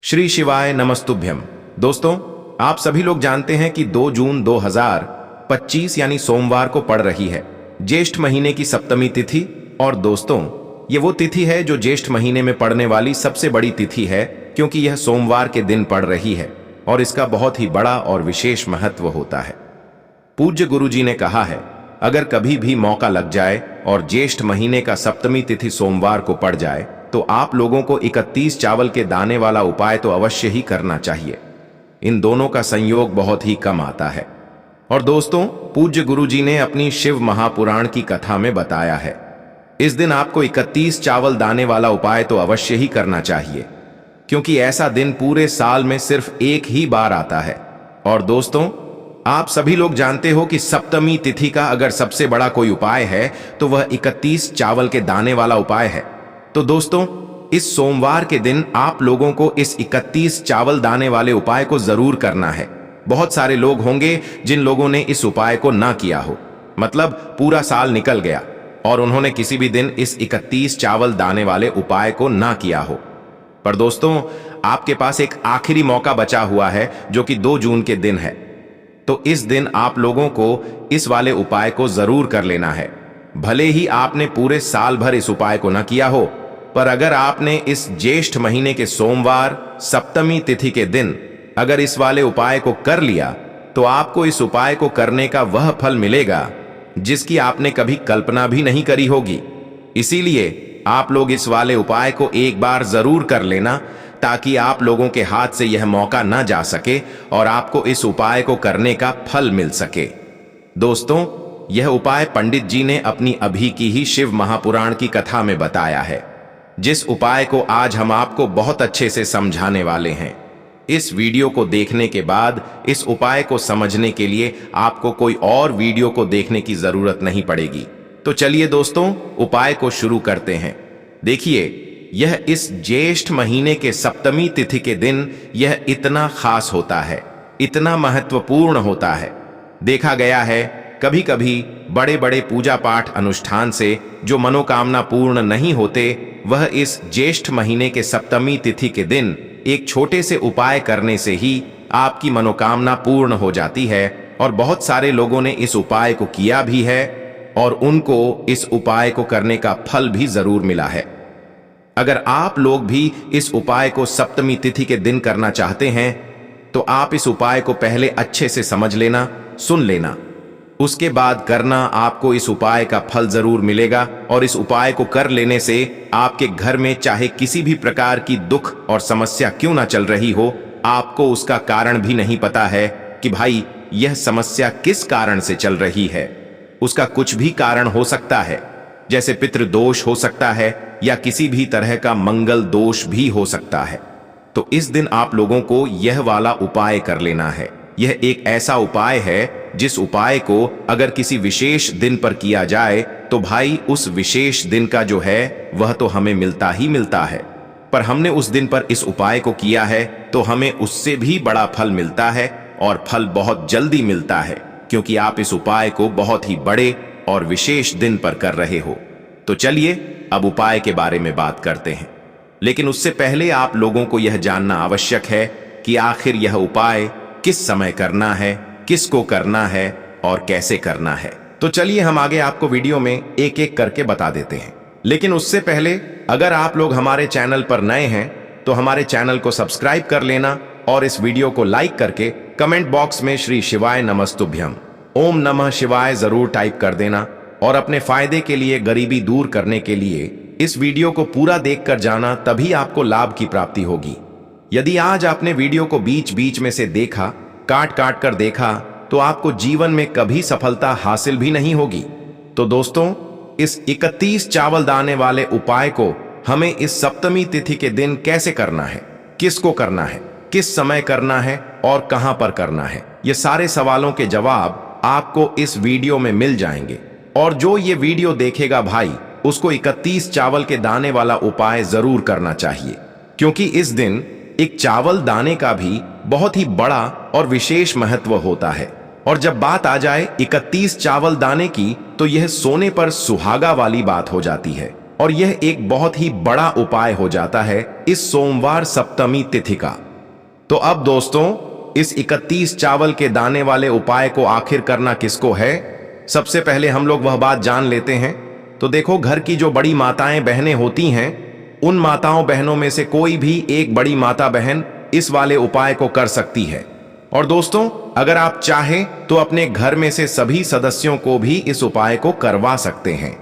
श्री शिवाय नमस्तुभ्यम। दोस्तों, आप सभी लोग जानते हैं कि 2 जून 2025 यानी सोमवार को पड़ रही है ज्येष्ठ महीने की सप्तमी तिथि। और दोस्तों, ये वो तिथि है जो ज्येष्ठ महीने में पड़ने वाली सबसे बड़ी तिथि है, क्योंकि यह सोमवार के दिन पड़ रही है और इसका बहुत ही बड़ा और विशेष महत्व होता है। पूज्य गुरुजी ने कहा है, अगर कभी भी मौका लग जाए और ज्येष्ठ महीने का सप्तमी तिथि सोमवार को पड़ जाए तो आप लोगों को 31 चावल के दाने वाला उपाय तो अवश्य ही करना चाहिए। इन दोनों का संयोग बहुत ही कम आता है। और दोस्तों, पूज्य गुरुजी ने अपनी शिव महापुराण की कथा में बताया है, इस दिन आपको 31 चावल दाने वाला उपाय तो अवश्य ही करना चाहिए, क्योंकि ऐसा दिन पूरे साल में सिर्फ एक ही बार आता है। और दोस्तों, आप सभी लोग जानते हो कि सप्तमी तिथि का अगर सबसे बड़ा कोई उपाय है तो वह 31 चावल के दाने वाला उपाय है। तो दोस्तों, इस सोमवार के दिन आप लोगों को इस 31 चावल दाने वाले उपाय को जरूर करना है। बहुत सारे लोग होंगे जिन लोगों ने इस उपाय को ना किया हो, मतलब पूरा साल निकल गया और उन्होंने किसी भी दिन इस 31 चावल दाने वाले उपाय को ना किया हो। पर दोस्तों, आपके पास एक आखिरी मौका बचा हुआ है जो कि 2 जून के दिन है। तो इस दिन आप लोगों को इस वाले उपाय को जरूर कर लेना है। भले ही आपने पूरे साल भर इस उपाय को न किया हो, पर अगर आपने इस ज्येष्ठ महीने के सोमवार सप्तमी तिथि के दिन अगर इस वाले उपाय को कर लिया तो आपको इस उपाय को करने का वह फल मिलेगा जिसकी आपने कभी कल्पना भी नहीं करी होगी। इसीलिए आप लोग इस वाले उपाय को एक बार जरूर कर लेना, ताकि आप लोगों के हाथ से यह मौका ना जा सके और आपको इस उपाय को करने का फल मिल सके। दोस्तों, यह उपाय पंडित जी ने अपनी अभी की ही शिव महापुराण की कथा में बताया है, जिस उपाय को आज हम आपको बहुत अच्छे से समझाने वाले हैं। इस वीडियो को देखने के बाद इस उपाय को समझने के लिए आपको कोई और वीडियो को देखने की जरूरत नहीं पड़ेगी। तो चलिए दोस्तों, उपाय को शुरू करते हैं। देखिए, यह इस ज्येष्ठ महीने के सप्तमी तिथि के दिन यह इतना खास होता है, इतना महत्वपूर्ण होता है। देखा गया है कभी कभी बड़े बड़े पूजा पाठ अनुष्ठान से जो मनोकामना पूर्ण नहीं होते, वह इस ज्येष्ठ महीने के सप्तमी तिथि के दिन एक छोटे से उपाय करने से ही आपकी मनोकामना पूर्ण हो जाती है। और बहुत सारे लोगों ने इस उपाय को किया भी है और उनको इस उपाय को करने का फल भी जरूर मिला है। अगर आप लोग भी इस उपाय को सप्तमी तिथि के दिन करना चाहते हैं तो आप इस उपाय को पहले अच्छे से समझ लेना, सुन लेना, उसके बाद करना। आपको इस उपाय का फल जरूर मिलेगा और इस उपाय को कर लेने से आपके घर में चाहे किसी भी प्रकार की दुख और समस्या क्यों ना चल रही हो, आपको उसका कारण भी नहीं पता है कि भाई यह समस्या किस कारण से चल रही है। उसका कुछ भी कारण हो सकता है, जैसे पितृदोष हो सकता है या किसी भी तरह का मंगल दोष भी हो सकता है। तो इस दिन आप लोगों को यह वाला उपाय कर लेना है। यह एक ऐसा उपाय है जिस उपाय को अगर किसी विशेष दिन पर किया जाए तो भाई उस विशेष दिन का जो है वह तो हमें मिलता ही मिलता है, पर हमने उस दिन पर इस उपाय को किया है तो हमें उससे भी बड़ा फल मिलता है और फल बहुत जल्दी मिलता है, क्योंकि आप इस उपाय को बहुत ही बड़े और विशेष दिन पर कर रहे हो। तो चलिए अब उपाय के बारे में बात करते हैं, लेकिन उससे पहले आप लोगों को यह जानना आवश्यक है कि आखिर यह उपाय किस समय करना है, किसको करना है और कैसे करना है। तो चलिए हम आगे आपको वीडियो में एक एक करके बता देते हैं। लेकिन उससे पहले अगर आप लोग हमारे चैनल पर नए हैं तो हमारे चैनल को सब्सक्राइब कर लेना और इस वीडियो को लाइक करके कमेंट बॉक्स में श्री शिवाय नमस्तुभ्यम, ओम नमः शिवाय जरूर टाइप कर देना। और अपने फायदे के लिए, गरीबी दूर करने के लिए इस वीडियो को पूरा देखकर जाना, तभी आपको लाभ की प्राप्ति होगी। यदि आज आपने वीडियो को बीच बीच में से देखा, काट काट कर देखा, तो आपको जीवन में कभी सफलता हासिल भी नहीं होगी। तो दोस्तों, इस 31 चावल दाने वाले उपाय को हमें इस सप्तमी तिथि के दिन कैसे करना है, किसको करना है, किस समय करना है और कहां पर करना है, ये सारे सवालों के जवाब आपको इस वीडियो में मिल जाएंगे। और जो ये वीडियो देखेगा भाई, उसको 31 चावल के दाने वाला उपाय जरूर करना चाहिए, क्योंकि इस दिन एक चावल दाने का भी बहुत ही बड़ा और विशेष महत्व होता है। और जब बात आ जाए 31 चावल दाने की, तो यह सोने पर सुहागा वाली बात हो जाती है। और यह एक बहुत ही बड़ा उपाय हो जाता है इस सोमवार सप्तमी तिथि का। तो अब दोस्तों, इस 31 चावल के दाने वाले उपाय को आखिर करना किसको है, सबसे पहले हम लोग वह बात जान लेते हैं। तो देखो, घर की जो बड़ी माताएं बहनें होती हैं, उन माताओं बहनों में से कोई भी एक बड़ी माता बहन इस वाले उपाय को कर सकती है। और दोस्तों, अगर आप चाहें तो अपने घर में से सभी सदस्यों को भी इस उपाय को करवा सकते हैं।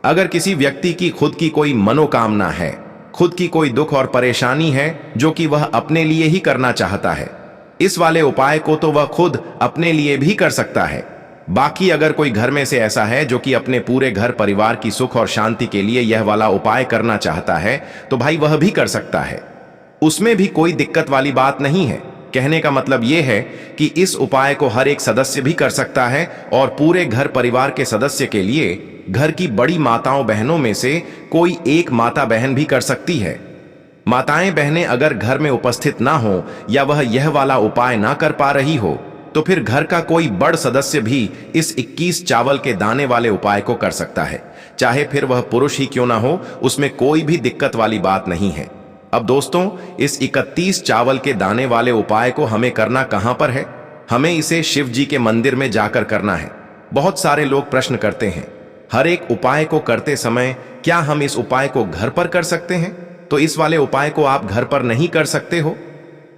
अगर किसी व्यक्ति की खुद की कोई मनोकामना है, खुद की कोई दुख और परेशानी है जो कि वह अपने लिए ही करना चाहता है, इस वाले उपाय को तो वह खुद अपने लिए भी कर सकता है। बाकी अगर कोई घर में से ऐसा है जो कि अपने पूरे घर परिवार की सुख और शांति के लिए यह वाला उपाय करना चाहता है, तो भाई वह भी कर सकता है। उसमें भी कोई दिक्कत वाली बात नहीं है। कहने का मतलब यह है कि इस उपाय को हर एक सदस्य भी कर सकता है और पूरे घर परिवार के सदस्य के लिए घर की बड़ी माताओं बहनों में से कोई एक माता बहन भी कर सकती है। माताएं बहनें अगर घर में उपस्थित ना हो या वह यह वाला उपाय ना कर पा रही हो, तो फिर घर का कोई बड़ सदस्य भी इस 21 चावल के दाने वाले उपाय को कर सकता है। चाहे फिर वह पुरुष ही क्यों ना हो, उसमें कोई भी दिक्कत वाली बात नहीं है। अब दोस्तों, इस 31 चावल के दाने वाले उपाय को हमें करना कहां पर है? हमें इसे शिव जी के मंदिर में जाकर करना है। बहुत सारे लोग प्रश्न करते हैं, हर एक उपाय को करते समय क्या हम इस उपाय को घर पर कर सकते हैं? तो इस वाले उपाय को आप घर पर नहीं कर सकते हो।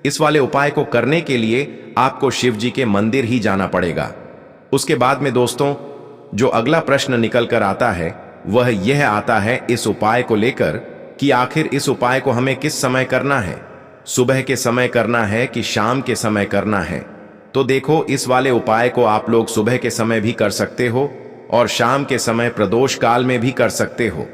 इस वाले उपाय को करने के लिए आपको शिव जी के मंदिर ही जाना पड़ेगा। उसके बाद में दोस्तों, जो अगला प्रश्न निकल कर आता है वह यह आता है इस उपाय को लेकर कि आखिर इस उपाय को हमें किस समय करना है, सुबह के समय करना है कि शाम के समय करना है? तो देखो, इस वाले उपाय को आप लोग सुबह के समय भी कर सकते हो और शाम के समय प्रदोष काल में भी कर सकते हो।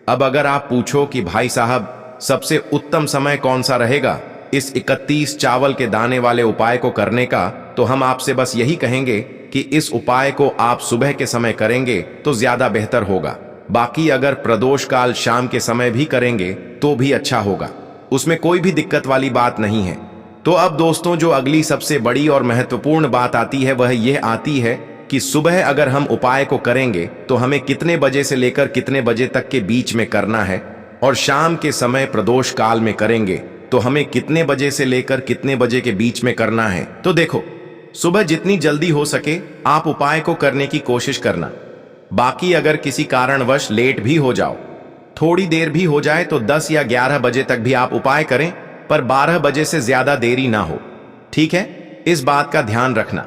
अब अगर आप पूछो कि भाई साहब, सबसे उत्तम समय कौन सा रहेगा इस 31 चावल के दाने वाले उपाय को करने का, तो हम आपसे बस यही कहेंगे कि इस उपाय को आप सुबह के समय करेंगे तो ज्यादा बेहतर होगा। बाकी अगर प्रदोष काल शाम के समय भी करेंगे तो भी अच्छा होगा, उसमें कोई भी दिक्कत वाली बात नहीं है। तो अब दोस्तों, जो अगली सबसे बड़ी और महत्वपूर्ण बात आती है वह यह आती है कि सुबह अगर हम उपाय को करेंगे तो हमें कितने बजे से लेकर कितने बजे तक के बीच में करना है, और शाम के समय प्रदोष काल में करेंगे तो हमें कितने बजे से लेकर कितने बजे के बीच में करना है। तो देखो, सुबह जितनी जल्दी हो सके आप उपाय को करने की कोशिश करना। बाकी अगर किसी कारणवश लेट भी हो जाओ, थोड़ी देर भी हो जाए, तो 10 या 11 बजे तक भी आप उपाय करें, पर 12 बजे से ज्यादा देरी ना हो। ठीक है, इस बात का ध्यान रखना।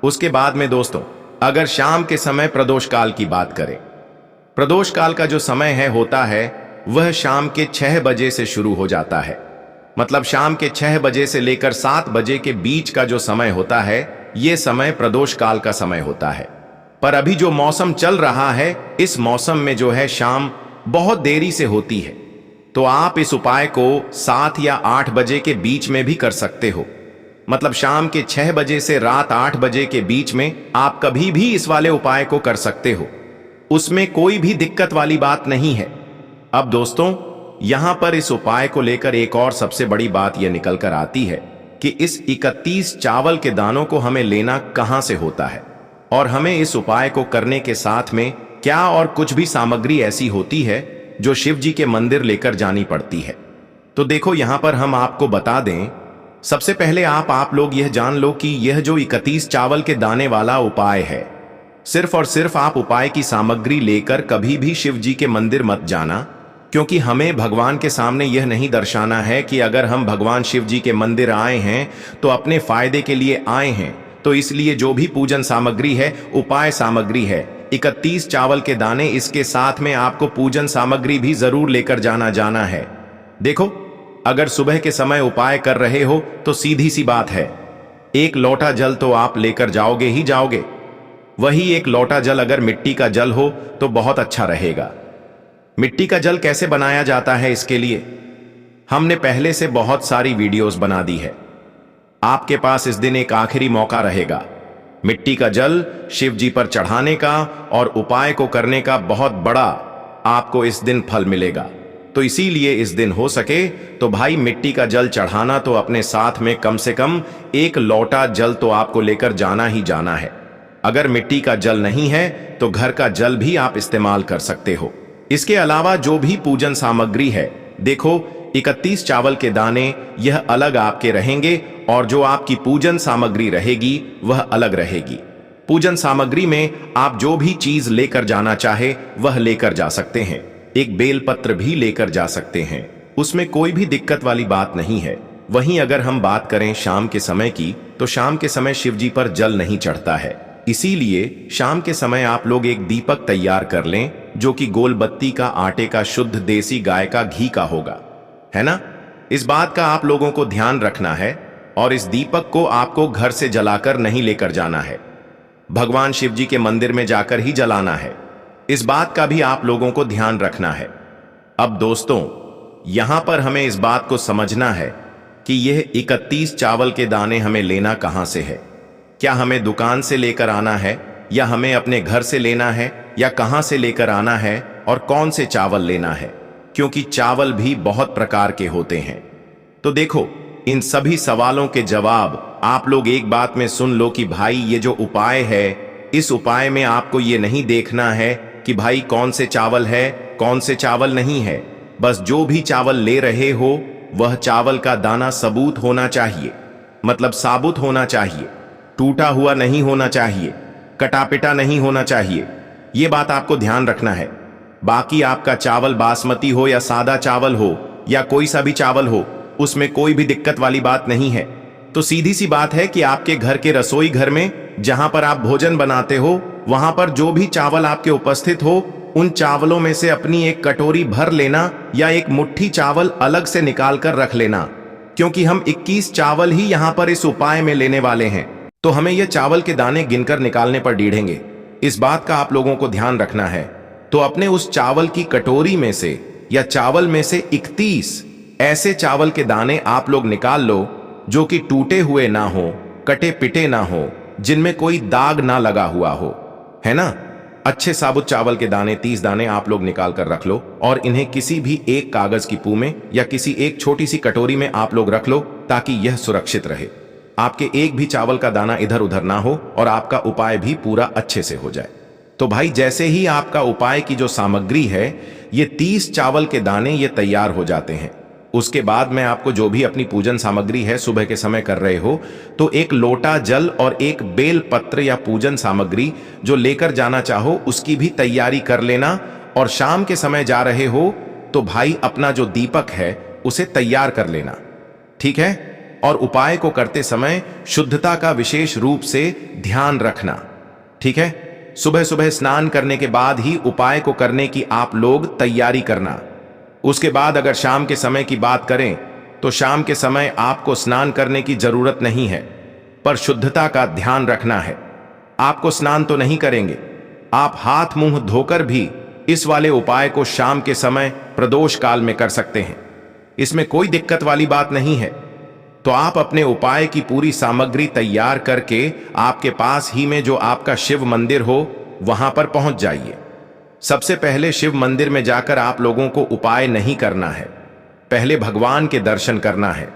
उसके बाद में दोस्तों, अगर शाम के समय प्रदोष काल की बात करें, प्रदोष काल का जो समय है होता है वह शाम के 6 बजे से शुरू हो जाता है। मतलब शाम के 6 बजे से लेकर 7 बजे के बीच का जो समय होता है, यह समय प्रदोष काल का समय होता है। पर अभी जो मौसम चल रहा है, इस मौसम में जो है शाम बहुत देरी से होती है, तो आप इस उपाय को 7 या 8 बजे के बीच में भी कर सकते हो। मतलब शाम के 6 बजे से रात 8 बजे के बीच में आप कभी भी इस वाले उपाय को कर सकते हो, उसमें कोई भी दिक्कत वाली बात नहीं है। अब दोस्तों, यहां पर इस उपाय को लेकर एक और सबसे बड़ी बात यह निकल कर आती है कि इस 31 चावल के दानों को हमें लेना कहां से होता है, और हमें इस उपाय को करने के साथ में क्या और कुछ भी सामग्री ऐसी होती है जो शिव जी के मंदिर लेकर जानी पड़ती है। तो देखो, यहां पर हम आपको बता दें, सबसे पहले आप लोग यह जान लो कि यह जो 31 चावल के दाने वाला उपाय है, सिर्फ और सिर्फ आप उपाय की सामग्री लेकर कभी भी शिव जी के मंदिर मत जाना, क्योंकि हमें भगवान के सामने यह नहीं दर्शाना है कि अगर हम भगवान शिव जी के मंदिर आए हैं तो अपने फायदे के लिए आए हैं। तो इसलिए जो भी पूजन सामग्री है, उपाय सामग्री है, 31 चावल के दाने, इसके साथ में आपको पूजन सामग्री भी जरूर लेकर जाना है। देखो, अगर सुबह के समय उपाय कर रहे हो तो सीधी सी बात है, 1 लोटा जल तो आप लेकर जाओगे ही जाओगे। वही 1 लोटा जल अगर मिट्टी का जल हो तो बहुत अच्छा रहेगा। मिट्टी का जल कैसे बनाया जाता है, इसके लिए हमने पहले से बहुत सारी वीडियोस बना दी है। आपके पास इस दिन एक आखिरी मौका रहेगा मिट्टी का जल शिव जी पर चढ़ाने का और उपाय को करने का। बहुत बड़ा आपको इस दिन फल मिलेगा। तो इसीलिए इस दिन हो सके तो भाई मिट्टी का जल चढ़ाना तो अपने साथ में कम से कम 1 लोटा जल तो आपको लेकर जाना ही जाना है। अगर मिट्टी का जल नहीं है तो घर का जल भी आप इस्तेमाल कर सकते हो। इसके अलावा जो भी पूजन सामग्री है, देखो 31 चावल के दाने यह अलग आपके रहेंगे और जो आपकी पूजन सामग्री रहेगी वह अलग रहेगी। पूजन सामग्री में आप जो भी चीज लेकर जाना चाहे वह लेकर जा सकते हैं। एक बेलपत्र भी लेकर जा सकते हैं, उसमें कोई भी दिक्कत वाली बात नहीं है। वहीं अगर हम बात करें शाम के समय की, तो शाम के समय शिव जी पर जल नहीं चढ़ता है, इसीलिए शाम के समय आप लोग एक दीपक तैयार कर लें जो कि गोल बत्ती का, आटे का, शुद्ध देसी गाय का घी का होगा, है ना। इस बात का आप लोगों को ध्यान रखना है और इस दीपक को आपको घर से जलाकर नहीं लेकर जाना है, भगवान शिव जी के मंदिर में जाकर ही जलाना है। इस बात का भी आप लोगों को ध्यान रखना है। अब दोस्तों, यहां पर हमें इस बात को समझना है कि यह 31 चावल के दाने हमें लेना कहां से है। क्या हमें दुकान से लेकर आना है या हमें अपने घर से लेना है या कहां से लेकर आना है और कौन से चावल लेना है, क्योंकि चावल भी बहुत प्रकार के होते हैं। तो देखो, इन सभी सवालों के जवाब आप लोग एक बात में सुन लो कि भाई ये जो उपाय है, इस उपाय में आपको ये नहीं देखना है कि भाई कौन से चावल है कौन से चावल नहीं है। बस जो भी चावल ले रहे हो वह चावल का दाना सबूत होना चाहिए, मतलब साबुत होना चाहिए, टूटा हुआ नहीं होना चाहिए, कटापिटा नहीं होना चाहिए। ये बात आपको ध्यान रखना है। बाकी आपका चावल बासमती हो या सादा चावल हो या कोई सा भी चावल हो, उसमें कोई भी दिक्कत वाली बात नहीं है। तो सीधी सी बात है कि आपके घर के रसोई घर में जहां पर आप भोजन बनाते हो, वहां पर जो भी चावल आपके उपस्थित हो, उन चावलों में से अपनी एक कटोरी भर लेना या एक मुट्ठी चावल अलग से निकाल कर रख लेना, क्योंकि हम 21 चावल ही यहां पर इस उपाय में लेने वाले हैं। तो हमें यह चावल के दाने गिनकर निकालने पर डीढ़ेंगे, इस बात का आप लोगों को ध्यान रखना है। तो अपने उस चावल की कटोरी में से या चावल में से 31 ऐसे चावल के दाने आप लोग निकाल लो जो कि टूटे हुए ना हो, कटे पिटे ना हो, जिनमें कोई दाग ना लगा हुआ हो, है ना। अच्छे साबुत चावल के दाने 30 दाने आप लोग निकाल कर रख लो और इन्हें किसी भी एक कागज की पू में या किसी एक छोटी सी कटोरी में आप लोग रख लो, ताकि यह सुरक्षित रहे। आपके एक भी चावल का दाना इधर उधर ना हो और आपका उपाय भी पूरा अच्छे से हो जाए। तो भाई जैसे ही आपका उपाय की जो सामग्री है, ये 30 चावल के दाने ये तैयार हो जाते हैं, उसके बाद में आपको जो भी अपनी पूजन सामग्री है सुबह के समय कर रहे हो, तो एक लोटा जल और एक बेल पत्र या पूजन सामग्री जो लेकर जाना चाहो उसकी भी तैयारी कर लेना। और शाम के समय जा रहे हो तो भाई अपना जो दीपक है उसे तैयार कर लेना, ठीक है। और उपाय को करते समय शुद्धता का विशेष रूप से ध्यान रखना, ठीक है। सुबह सुबह स्नान करने के बाद ही उपाय को करने की आप लोग तैयारी करना। उसके बाद अगर शाम के समय की बात करें तो शाम के समय आपको स्नान करने की जरूरत नहीं है, पर शुद्धता का ध्यान रखना है। आपको स्नान तो नहीं करेंगे, आप हाथ मुंह धोकर भी इस वाले उपाय को शाम के समय प्रदोष काल में कर सकते हैं, इसमें कोई दिक्कत वाली बात नहीं है। तो आप अपने उपाय की पूरी सामग्री तैयार करके आपके पास ही में जो आपका शिव मंदिर हो वहां पर पहुंच जाइए। सबसे पहले शिव मंदिर में जाकर आप लोगों को उपाय नहीं करना है, पहले भगवान के दर्शन करना है,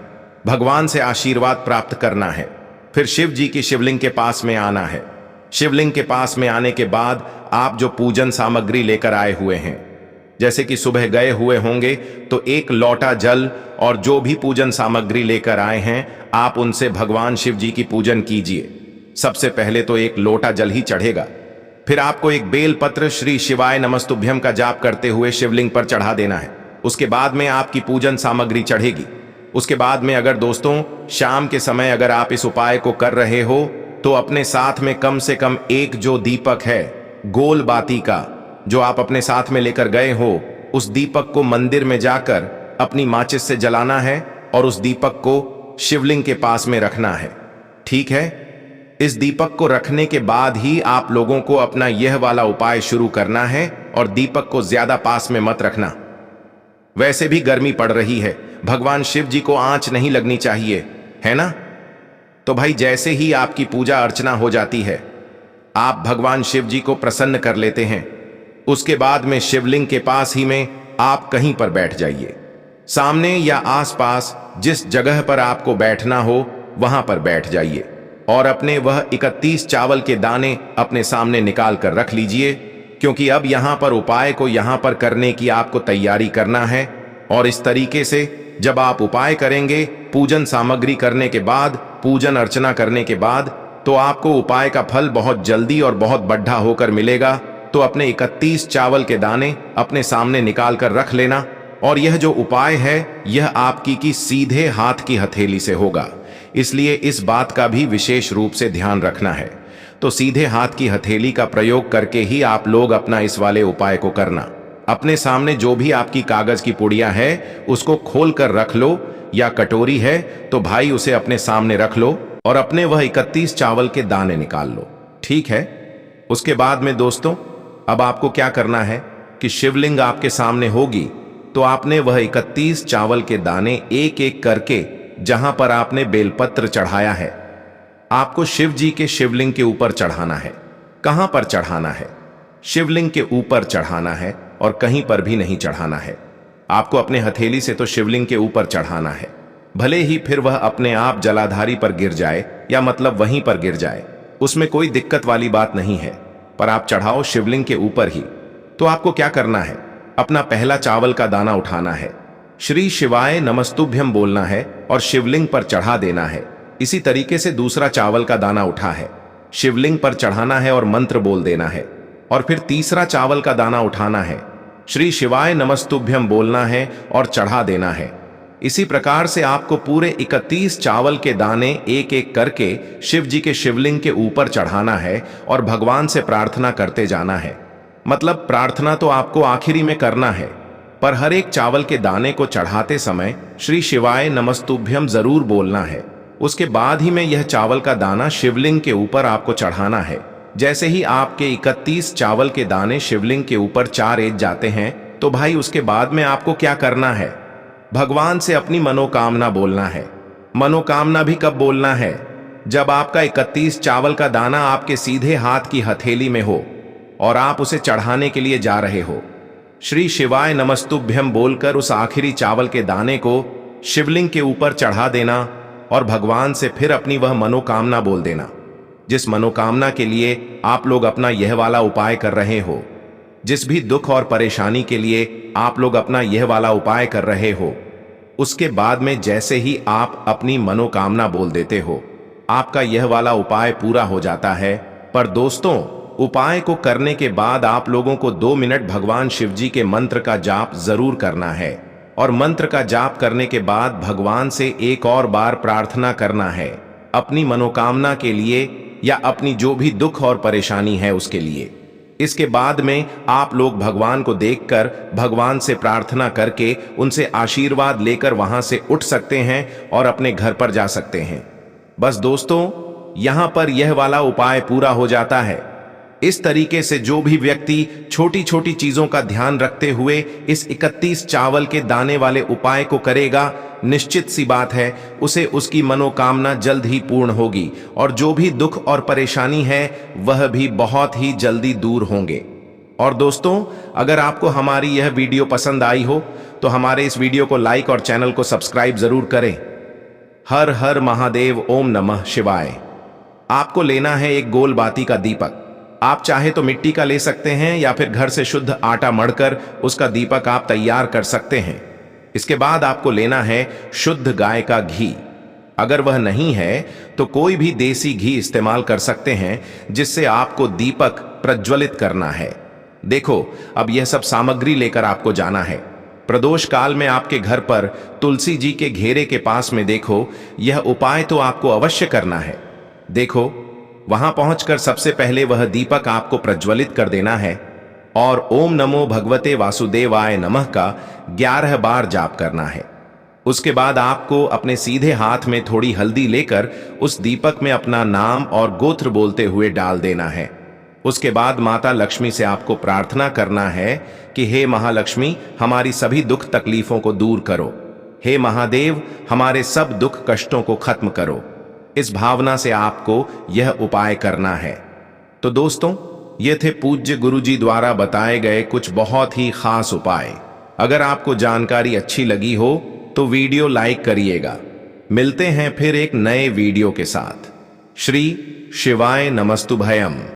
भगवान से आशीर्वाद प्राप्त करना है, फिर शिव जी की शिवलिंग के पास में आना है। शिवलिंग के पास में आने के बाद आप जो पूजन सामग्री लेकर आए हुए हैं, जैसे कि सुबह गए हुए होंगे तो एक लोटा जल और जो भी पूजन सामग्री लेकर आए हैं आप उनसे भगवान शिव जी की पूजन कीजिए। सबसे पहले तो एक लोटा जल ही चढ़ेगा, फिर आपको एक बेल पत्र श्री शिवाय नमस्तुभ्यम का जाप करते हुए शिवलिंग पर चढ़ा देना है। उसके बाद में आपकी पूजन सामग्री चढ़ेगी। उसके बाद में अगर दोस्तों शाम के समय अगर आप इस उपाय को कर रहे हो तो अपने साथ में कम से कम एक जो दीपक है गोल बाती का, जो आप अपने साथ में लेकर गए हो, उस दीपक को मंदिर में जाकर अपनी माचिस से जलाना है और उस दीपक को शिवलिंग के पास में रखना है, ठीक है। इस दीपक को रखने के बाद ही आप लोगों को अपना यह वाला उपाय शुरू करना है और दीपक को ज्यादा पास में मत रखना। वैसे भी गर्मी पड़ रही है, भगवान शिव जी को आंच नहीं लगनी चाहिए, है ना। तो भाई जैसे ही आपकी पूजा अर्चना हो जाती है, आप भगवान शिव जी को प्रसन्न कर लेते हैं। उसके बाद में शिवलिंग के पास ही में आप कहीं पर बैठ जाइए, सामने या आसपास जिस जगह पर आपको बैठना हो वहां पर बैठ जाइए और अपने वह 31 चावल के दाने अपने सामने निकाल कर रख लीजिए क्योंकि अब यहां पर उपाय को यहां पर करने की आपको तैयारी करना है। और इस तरीके से जब आप उपाय करेंगे, पूजन सामग्री करने के बाद, पूजन अर्चना करने के बाद, तो आपको उपाय का फल बहुत जल्दी और बहुत बढ़ा होकर मिलेगा। तो अपने 31 चावल के दाने अपने सामने निकाल कर रख लेना। और यह जो उपाय है यह आपकी की सीधे हाथ की हथेली से होगा, इसलिए इस बात का भी विशेष रूप से ध्यान रखना है। तो सीधे हाथ की हथेली का प्रयोग करके ही आप लोग अपना इस वाले उपाय को करना। अपने सामने जो भी आपकी कागज की पुड़िया है उसको खोल कर रख लो, या कटोरी है तो भाई उसे अपने सामने रख लो और अपने वह 31 चावल के दाने निकाल लो। ठीक है। उसके बाद में दोस्तों अब आपको क्या करना है कि शिवलिंग आपके सामने होगी, तो आपने वह 31 चावल के दाने एक एक करके जहां पर आपने बेलपत्र चढ़ाया है, आपको शिव जी के शिवलिंग के ऊपर चढ़ाना है। कहां पर चढ़ाना है? शिवलिंग के ऊपर चढ़ाना है और कहीं पर भी नहीं चढ़ाना है। आपको अपने हथेली से तो शिवलिंग के ऊपर चढ़ाना है, भले ही फिर वह अपने आप जलाधारी पर गिर जाए या मतलब वहीं पर गिर जाए, उसमें कोई दिक्कत वाली बात नहीं है, पर आप चढ़ाओ शिवलिंग के ऊपर ही। तो आपको क्या करना है, अपना पहला चावल का दाना उठाना है, श्री शिवाय नमस्तुभ्यम बोलना है और शिवलिंग पर चढ़ा देना है। इसी तरीके से दूसरा चावल का दाना उठा है, शिवलिंग पर चढ़ाना है और मंत्र बोल देना है। और फिर तीसरा चावल का दाना उठाना है, श्री शिवाय नमस्तुभ्यम बोलना है और चढ़ा देना है। इसी प्रकार से आपको पूरे 31 चावल के दाने एक एक करके शिव जी के शिवलिंग के ऊपर चढ़ाना है और भगवान से प्रार्थना करते जाना है। मतलब प्रार्थना तो आपको आखिरी में करना है, पर हर एक चावल के दाने को चढ़ाते समय श्री शिवाय नमस्तुभ्यम जरूर बोलना है। उसके बाद ही में यह चावल का दाना शिवलिंग के ऊपर आपको चढ़ाना है। जैसे ही आपके 31 चावल के दाने शिवलिंग के ऊपर चारेज जाते हैं, तो भाई उसके बाद में आपको क्या करना है, भगवान से अपनी मनोकामना बोलना है। मनोकामना भी कब बोलना है, जब आपका 31 चावल का दाना आपके सीधे हाथ की हथेली में हो और आप उसे चढ़ाने के लिए जा रहे हो। श्री शिवाय नमस्तुभ्यम बोलकर उस आखिरी चावल के दाने को शिवलिंग के ऊपर चढ़ा देना और भगवान से फिर अपनी वह मनोकामना बोल देना, जिस मनोकामना के लिए आप लोग अपना यह वाला उपाय कर रहे हो। जिस भी दुख और परेशानी के लिए आप लोग अपना यह वाला उपाय कर रहे हो, उसके बाद में जैसे ही आप अपनी मनोकामना बोल देते हो, आपका यह वाला उपाय पूरा हो जाता है। पर दोस्तों, उपाय को करने के बाद आप लोगों को 2 मिनट भगवान शिव जी के मंत्र का जाप जरूर करना है। और मंत्र का जाप करने के बाद भगवान से एक और बार प्रार्थना करना है, अपनी मनोकामना के लिए या अपनी जो भी दुख और परेशानी है उसके लिए। इसके बाद में आप लोग भगवान को देखकर भगवान से प्रार्थना करके उनसे आशीर्वाद लेकर वहां से उठ सकते हैं और अपने घर पर जा सकते हैं। बस दोस्तों, यहां पर यह वाला उपाय पूरा हो जाता है। इस तरीके से जो भी व्यक्ति छोटी छोटी चीजों का ध्यान रखते हुए इस 31 चावल के दाने वाले उपाय को करेगा, निश्चित सी बात है उसे उसकी मनोकामना जल्द ही पूर्ण होगी और जो भी दुख और परेशानी है वह भी बहुत ही जल्दी दूर होंगे। और दोस्तों, अगर आपको हमारी यह वीडियो पसंद आई हो तो हमारे इस वीडियो को लाइक और चैनल को सब्सक्राइब जरूर करें। हर हर महादेव, ओम नमः शिवाय। आपको लेना है एक गोल बाती का दीपक। आप चाहे तो मिट्टी का ले सकते हैं या फिर घर से शुद्ध आटा मढ़कर उसका दीपक आप तैयार कर सकते हैं। इसके बाद आपको लेना है शुद्ध गाय का घी। अगर वह नहीं है तो कोई भी देसी घी इस्तेमाल कर सकते हैं, जिससे आपको दीपक प्रज्वलित करना है। देखो, अब यह सब सामग्री लेकर आपको जाना है। प्रदोष काल में आपके घर पर तुलसी जी के घेरे के पास में देखो, यह उपाय तो आपको अवश्य करना है। देखो, वहां पहुंचकर सबसे पहले वह दीपक आपको प्रज्वलित कर देना है और ओम नमो भगवते वासुदेवाय नमः का 11 बार जाप करना है। उसके बाद आपको अपने सीधे हाथ में थोड़ी हल्दी लेकर उस दीपक में अपना नाम और गोत्र बोलते हुए डाल देना है। उसके बाद माता लक्ष्मी से आपको प्रार्थना करना है कि हे महालक्ष्मी, हमारी सभी दुख तकलीफों को दूर करो। हे महादेव, हमारे सब दुख कष्टों को खत्म करो। इस भावना से आपको यह उपाय करना है। तो दोस्तों, ये थे पूज्य गुरुजी द्वारा बताए गए कुछ बहुत ही खास उपाय। अगर आपको जानकारी अच्छी लगी हो तो वीडियो लाइक करिएगा। मिलते हैं फिर एक नए वीडियो के साथ। श्री शिवाय नमस्तुभयम।